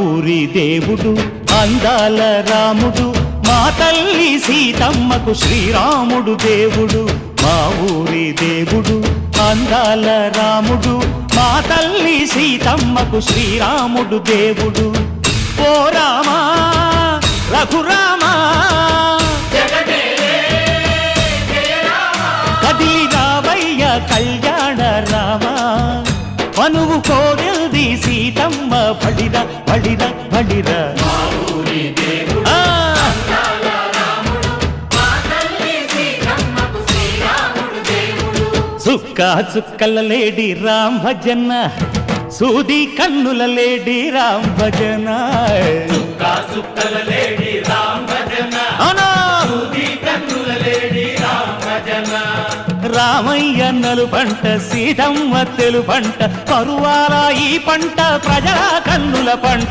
ఊరి దేవుడు అందాల రాముడు మా తల్లి సీతమ్మకు శ్రీరాముడు దేవుడు మా ఊరి దేవుడు అందాల రాముడు మా తల్లి సీతమ్మకు శ్రీరాముడు దేవుడు ఓ రామా రఘురామా కదిలి రావయ్య కళ్యాణ రామా మనువు కోరెల్ది సీతమ్మ పడిరా పడిరా పడిరా చుక్క చుక్కల లేడి రామ్ భజన సూది కన్నుల లేడి రామ్ భజన చుక్కల లేడి రామ్ భజన సూది కన్నుల లేడి రామ్ భజన రామయ్య నలు పంట సీతమ్మ తెలు పంట పరువాల ఈ పంట ప్రజల కన్నుల పంట